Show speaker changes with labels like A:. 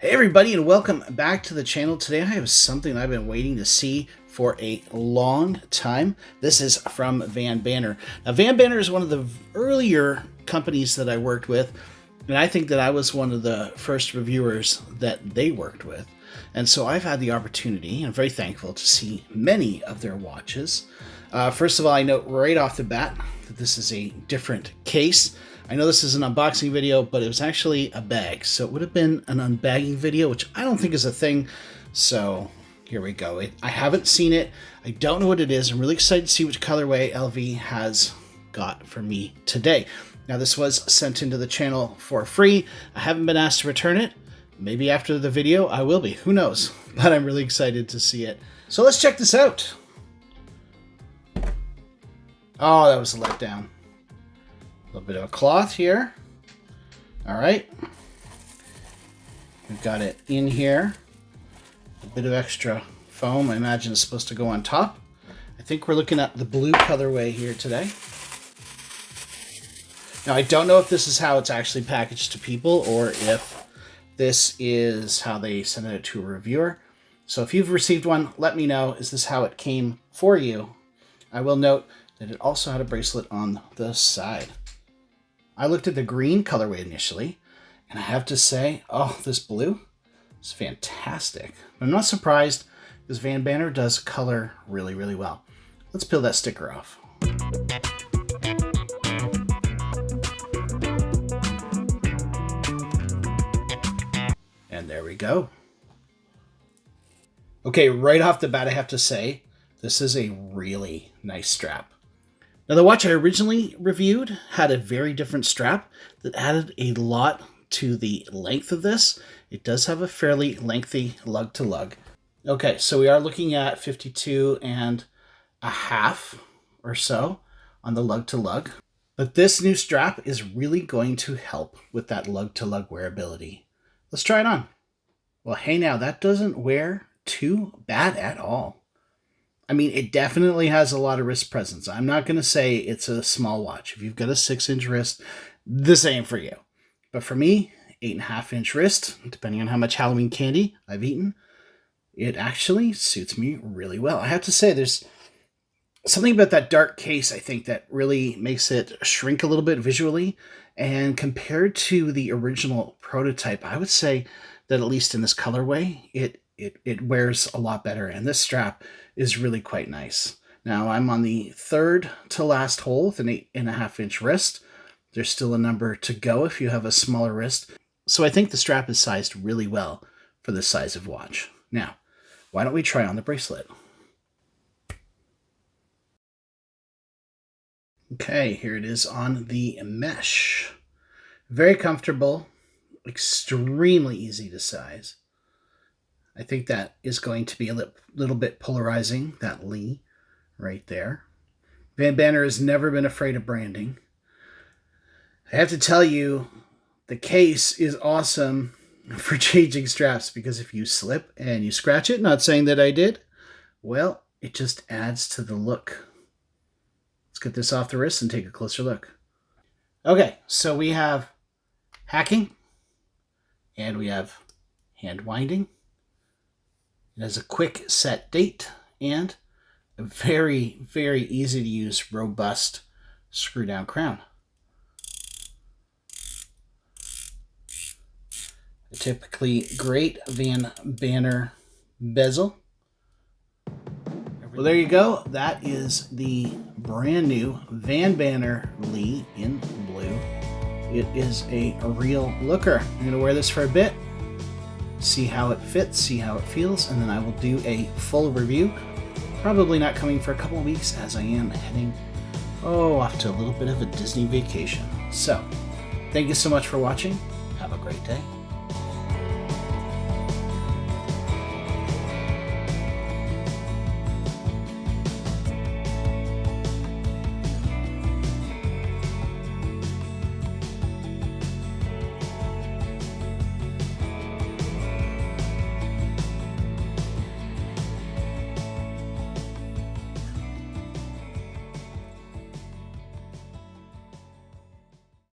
A: Hey everybody, and welcome back to the channel. Today I have something I've been waiting to see for a long time. This is from Vanbanner. Now Vanbanner is one of the earlier companies that I worked with, and I think that I was one of the first reviewers that they worked with. And so I've had the opportunity, and I'm very thankful to see many of their watches. First of all, I note right off the bat that this is a different case. I know this is an unboxing video, but it was actually a bag. So it would have been an unbagging video, which I don't think is a thing. So here we go. I haven't seen it. I don't know what it is. I'm really excited to see which colorway LV has got for me today. Now this was sent into the channel for free. I haven't been asked to return it. Maybe after the video I will be. Who knows? But I'm really excited to see it. So let's check this out. Oh, that was a letdown. A little bit of a cloth here. All right. We've got it in here. A bit of extra foam. I imagine it's supposed to go on top. I think we're looking at the blue colorway here today. Now, I don't know if this is how it's actually packaged to people or if this is how they send it to a reviewer. So if you've received one, let me know. Is this how it came for you? I will note that it also had a bracelet on the side. I looked at the green colorway initially, and I have to say, oh, this blue is fantastic. I'm not surprised because Vanbanner does color really, really well. Let's peel that sticker off. And there we go. Okay, right off the bat, I have to say, this is a really nice strap. Now, the watch I originally reviewed had a very different strap that added a lot to the length of this. It does have a fairly lengthy lug to lug. Okay, so we are looking at 52.5 or so on the lug to lug. But this new strap is really going to help with that lug to lug wearability. Let's try it on. Well, hey now, that doesn't wear too bad at all. I mean, it definitely has a lot of wrist presence. I'm not going to say it's a small watch. If you've got a 6-inch wrist, this ain't for you. But for me, 8.5-inch wrist, depending on how much Halloween candy I've eaten, it actually suits me really well. I have to say, there's something about that dark case, I think, that really makes it shrink a little bit visually. And compared to the original prototype, I would say that at least in this colorway, it wears a lot better. And this strap is really quite nice. Now I'm on the third to last hole with an 8.5-inch wrist. There's still a number to go if you have a smaller wrist. So I think the strap is sized really well for this size of watch. Now, why don't we try on the bracelet? Okay, here it is on the mesh. Very comfortable, extremely easy to size. I think that is going to be a little bit polarizing, that Lea right there. Vanbanner has never been afraid of branding. I have to tell you, the case is awesome for changing straps because if you slip and you scratch it, not saying that I did, well, it just adds to the look. Let's get this off the wrist and take a closer look. Okay, so we have hacking and we have hand winding. It has a quick set date and a very, very easy to use, robust screw down crown. A typically great Vanbanner bezel. Well, there you go. That is the brand new Vanbanner Lea in blue. It is a real looker. I'm going to wear this for a bit, see how it fits, see how it feels, and then I will do a full review. Probably not coming for a couple of weeks as I am heading off to a little bit of a Disney vacation. So, thank you so much for watching. Have a great day.